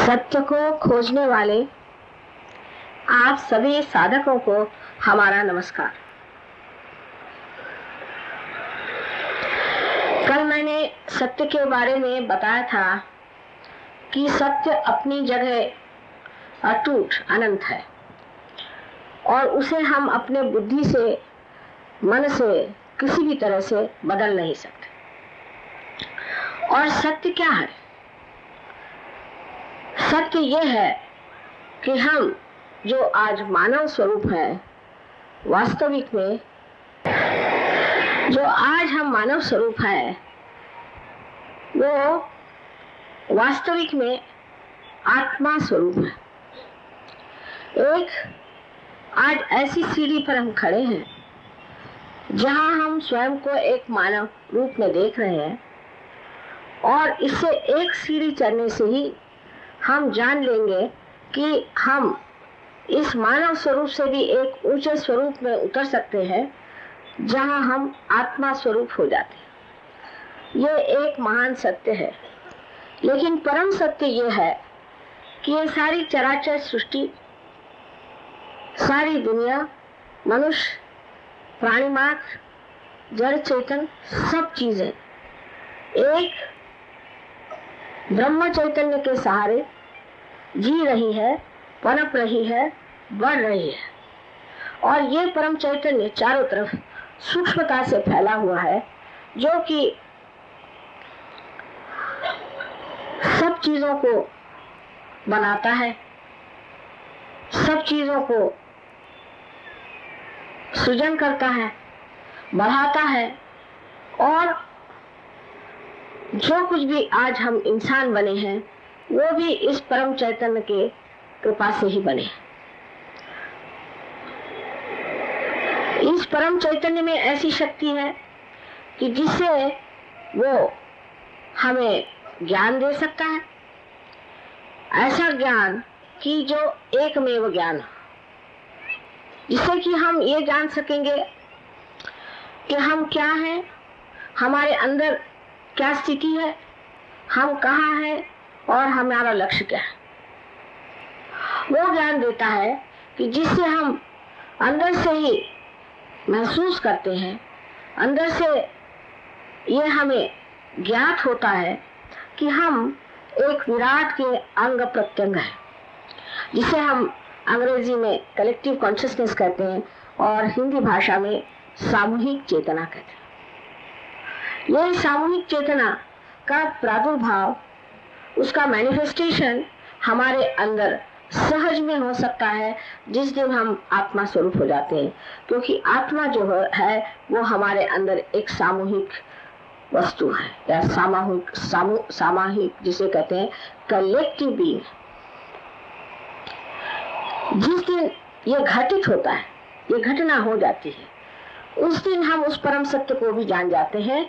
सत्य को खोजने वाले आप सभी साधकों को हमारा नमस्कार। कल मैंने सत्य के बारे में बताया था कि सत्य अपनी जगह अटूट अनंत है और उसे हम अपने बुद्धि से, मन से किसी भी तरह से बदल नहीं सकते। और सत्य क्या है? सत्य यह है कि हम जो आज मानव स्वरूप है, वास्तविक में जो आज हम मानव स्वरूप है वो वास्तविक में आत्मा स्वरूप है। एक आज ऐसी सीढ़ी पर हम खड़े हैं जहां हम स्वयं को एक मानव रूप में देख रहे हैं और इससे एक सीढ़ी चढ़ने से ही हम जान लेंगे कि हम इस मानव स्वरूप से भी एक ऊंचे स्वरूप में उतर सकते हैं जहां हम आत्मा स्वरूप हो जाते हैं। ये एक महान सत्य है। लेकिन परम सत्य ये है कि ये सारी चराचर सृष्टि, सारी दुनिया, मनुष्य, प्राणी मात्र, जड़ चेतन, सब चीजें एक ब्रह्म चैतन्य के सहारे जी रही है, पनप रही है, बढ़ रही है। और ये परम चैतन्य चारों तरफ सूक्ष्मता से फैला हुआ है, जो कि सब चीजों को बनाता है, सब चीजों को सृजन करता है, बढ़ाता है। और जो कुछ भी आज हम इंसान बने हैं वो भी इस परम चैतन्य के कृपा से ही बने। इस परम चैतन्य में ऐसी शक्ति है कि जिससे वो हमें ज्ञान दे सकता है, ऐसा ज्ञान कि जो एकमेव ज्ञान, जिससे कि हम ये जान सकेंगे कि हम क्या हैं, हमारे अंदर क्या स्थिति है, हम कहाँ हैं और हमारा लक्ष्य क्या है। वो ज्ञान देता है कि जिससे हम अंदर से ही महसूस करते हैं, अंदर से ये हमें ज्ञात होता है कि हम एक विराट के अंग प्रत्यंग हैं, जिसे हम अंग्रेजी में कलेक्टिव कॉन्शियसनेस कहते हैं और हिंदी भाषा में सामूहिक चेतना कहते हैं। यह सामूहिक चेतना का प्रादुर्भाव, उसका मैनिफेस्टेशन हमारे अंदर सहज में हो सकता है जिस दिन हम आत्मा स्वरूप हो जाते हैं, क्योंकि आत्मा जो है वो हमारे अंदर एक सामूहिक वस्तु है या सामूहिक जिसे कहते हैं कलेक्टिव बीइंग। जिस दिन ये घटित होता है, ये घटना हो जाती है, उस दिन हम उस परम सत्य को भी जान जाते हैं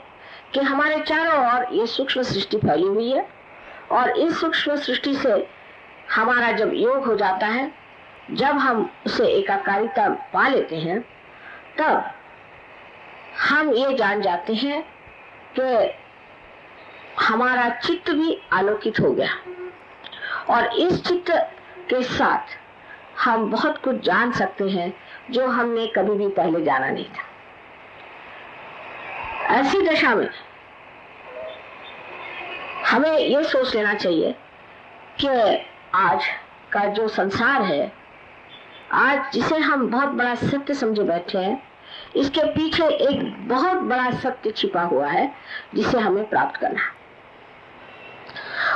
कि हमारे चारों ओर ये सूक्ष्म सृष्टि फैली हुई है और इस सूक्ष्म सृष्टि से हमारा जब योग हो जाता है, जब हम उसे एकाकारिता पा लेते हैं, तब हम ये जान जाते हैं कि हमारा चित्त भी आलोकित हो गया और इस चित्त के साथ हम बहुत कुछ जान सकते हैं जो हमने कभी भी पहले जाना नहीं था। ऐसी दशा में हमें ये सोच लेना चाहिए कि आज का जो संसार है, आज जिसे हम बहुत बड़ा सत्य समझे बैठे हैं, इसके पीछे एक बहुत बड़ा सत्य छिपा हुआ है जिसे हमें प्राप्त करना है।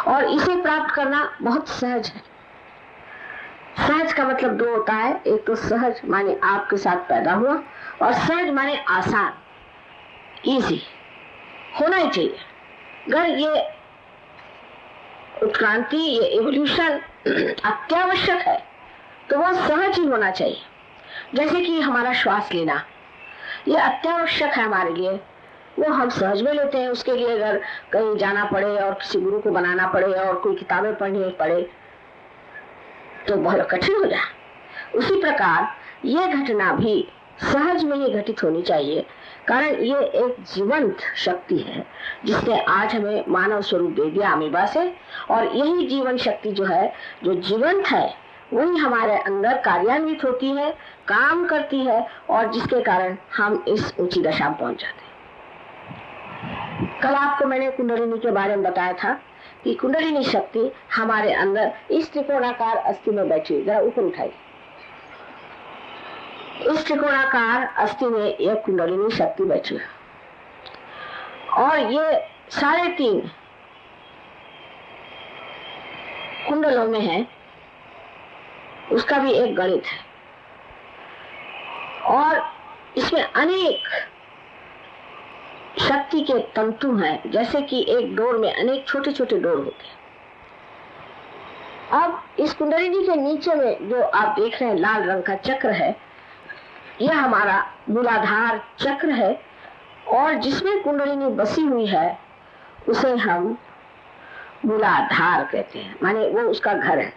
और इसे प्राप्त करना बहुत सहज है। सहज का मतलब दो होता है, एक तो सहज माने आपके साथ पैदा हुआ और सहज माने आसान, इजी होना ही चाहिए। अगर ये उत्क्रांति, ये एवोल्यूशन अत्यावश्यक है तो वो सहज ही होना चाहिए। जैसे कि हमारा श्वास लेना, ये अत्यावश्यक है हमारे लिए, वो हम सहज में लेते हैं। उसके लिए अगर कहीं जाना पड़े और किसी गुरु को बनाना पड़े और कोई किताबें पढ़नी पड़े तो बहुत कठिन हो जाए। उसी प्रकार ये घटना भी सहज में ही घटित होनी चाहिए, कारण ये एक जीवंत शक्ति है जिसने आज हमें मानव स्वरूप दे दिया अमीबा से। और यही जीवन शक्ति जो है, जो जीवंत है, वही हमारे अंदर कार्यान्वित होती है, काम करती है, और जिसके कारण हम इस ऊंची दशा में पहुंच जाते हैं। कल आपको मैंने कुंडलिनी के बारे में बताया था कि कुंडलिनी शक्ति हमारे अंदर इस त्रिकोणाकार अस्थि में बैठी, जरा ऊपर उठाई, इस त्रिकोणाकार अस्थि में यह कुंडलिनी शक्ति बैठी है। और ये 3.5 कुंडलों में है, उसका भी एक गणित है, और इसमें अनेक शक्ति के तंतु हैं, जैसे कि एक डोर में अनेक छोटे छोटे डोर होते हैं। अब इस कुंडलिनी के नीचे में जो आप देख रहे हैं लाल रंग का चक्र है, यह हमारा मूलाधार चक्र है, और जिसमें कुंडलिनी बसी हुई है उसे हम मूलाधार कहते हैं, माने वो उसका घर है।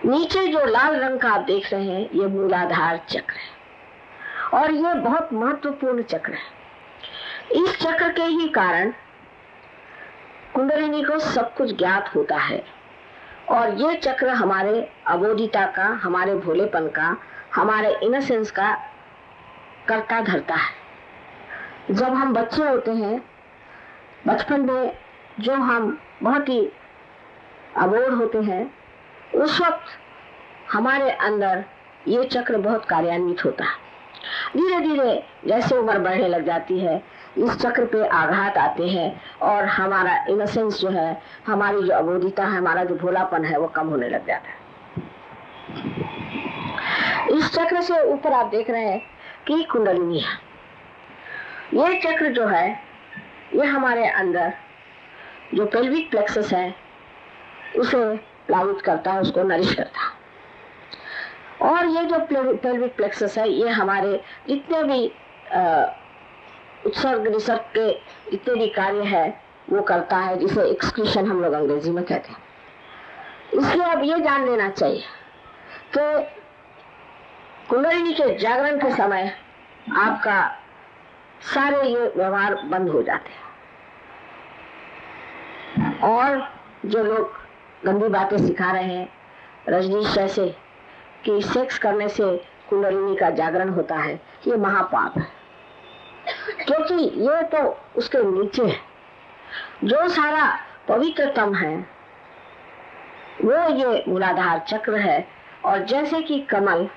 नीचे जो लाल रंग का आप देख रहे हैं ये मूलाधार चक्र है, और ये बहुत महत्वपूर्ण चक्र है। इस चक्र के ही कारण कुंडलिनी को सब कुछ ज्ञात होता है, और ये चक्र हमारे अबोधिता का, हमारे भोलेपन का, हमारे इनोसेंस का करता धरता है। जब हम बच्चे होते हैं, बचपन में जो हम बहुत ही अबोध होते हैं, उस वक्त हमारे अंदर ये चक्र बहुत कार्यान्वित होता है। धीरे धीरे जैसे उम्र बढ़ने लग जाती है, इस चक्र पे आघात आते हैं, और हमारा इनोसेंस जो है, हमारी जो अबोधिता है, हमारा जो भोलापन है, वो कम होने लग जाता है। इस चक्र से ऊपर आप देख रहे हैं कि कुंडलिनी है। ये चक्र जो है, ये हमारे अंदर जो पेल्विक प्लेक्सस है उसे प्लावित करता है, उसको नरिश करता है। और ये जो पेल्विक प्लेक्सस है, ये हमारे जितने भी उत्सर्ग निसर्ग के जितने भी कार्य है वो करता है, जिसे एक्सक्रीशन हम लोग अंग्रेजी में कहते हैं। इसलिए अब ये जान लेना चाहिए कि कुंडलिनी के जागरण के समय आपका सारे ये व्यवहार बंद हो जाते हैं। और जो लोग गंदी बातें सिखा रहे हैं, रजनीश जैसे, कि सेक्स करने से कुंडलिनी का जागरण होता है, ये महापाप है, क्योंकि ये तो उसके नीचे है। जो सारा पवित्रतम है वो ये मूलाधार चक्र है। और जैसे कि कमल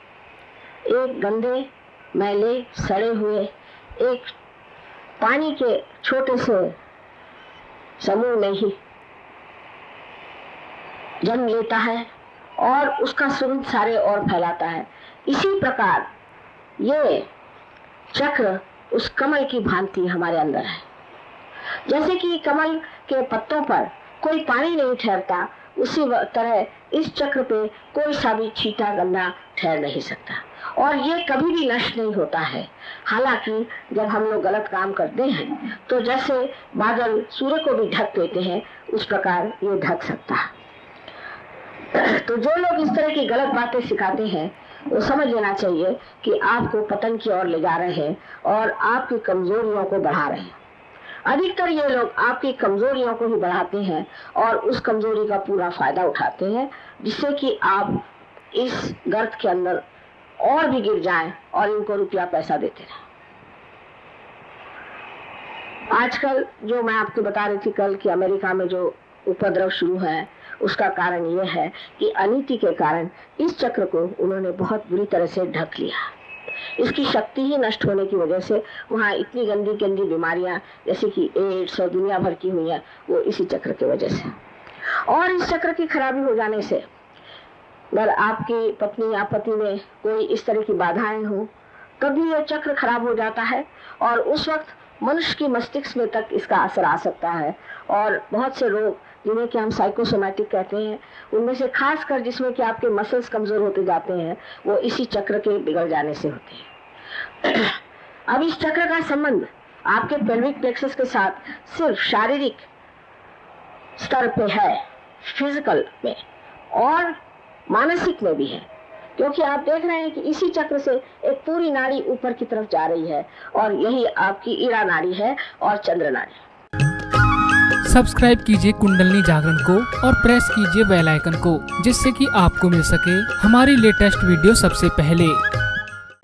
एक गंदे, मैले, सड़े हुए एक पानी के छोटे से समूह में ही जन्म लेता है और उसका सुगंध सारे और फैलाता है, इसी प्रकार ये चक्र उस कमल की भांति हमारे अंदर है। जैसे कि कमल के पत्तों पर कोई पानी नहीं ठहरता, उसी तरह इस चक्र पे कोई सा भी छींटा गंदा ठहर नहीं सकता, और ये कभी भी नष्ट नहीं होता है। हालांकि जब हम लोग गलत काम करते हैं तो जैसे बादल सूर्य को भी ढक देते हैं, उस प्रकार ये ढक सकता है। तो जो लोग इस तरह की गलत बातें सिखाते हैं, वो समझ लेना चाहिए कि आपको पतन की ओर ले जा रहे हैं और आपकी कमजोरियों को बढ़ा रहे हैं। अधिकतर ये लोग आपकी कमजोरियों को ही बढ़ाते हैं और उस कमजोरी का पूरा फायदा उठाते हैं, जिससे कि आप इस गर्त के अंदर और भी गिर जाएं और इनको रुपया पैसा देते रहें। आजकल जो मैं आपको बता रही थी कल कि अमेरिका में जो उपद्रव शुरू है, उसका कारण यह है कि अनीति के कारण इस चक्र को उन्होंने बहुत बुरी तरह से ढक लिया। इसकी शक्ति ही नष्ट होने की वजह से वहाँ इतनी गंदी गंदी बीमारियां जैसे कि एड्स और दुनिया भर की हुई है, वो इसी चक्र की वजह से। और इस चक्र की खराबी हो जाने से अगर आपकी पत्नी या पति में कोई इस तरह की बाधाएं हो, कभी यह चक्र खराब हो जाता है और उस वक्त मनुष्य की मस्तिष्क में तक इसका असर आ सकता है। और बहुत से रोग जिन्हें कि हम साइकोसोमैटिक कहते हैं, उनमें से खासकर जिसमें कि आपके मसल्स कमजोर होते जाते हैं, वो इसी चक्र के बिगड़ जाने से होते हैं। अब इस चक्र का संबंध आपके पेल्विक प्लेक्सस के साथ सिर्फ शारीरिक स्तर पे है, फिजिकल में, और मानसिक में भी है। क्योंकि आप देख रहे हैं कि इसी चक्र से एक पूरी नाड़ी ऊपर की तरफ जा रही है और यही आपकी ईरा नाड़ी है और चंद्र नाड़ी। सब्सक्राइब कीजिए कुंडलिनी जागरण को और प्रेस कीजिए बेल आइकन को, जिससे कि आपको मिल सके हमारी लेटेस्ट वीडियो सबसे पहले।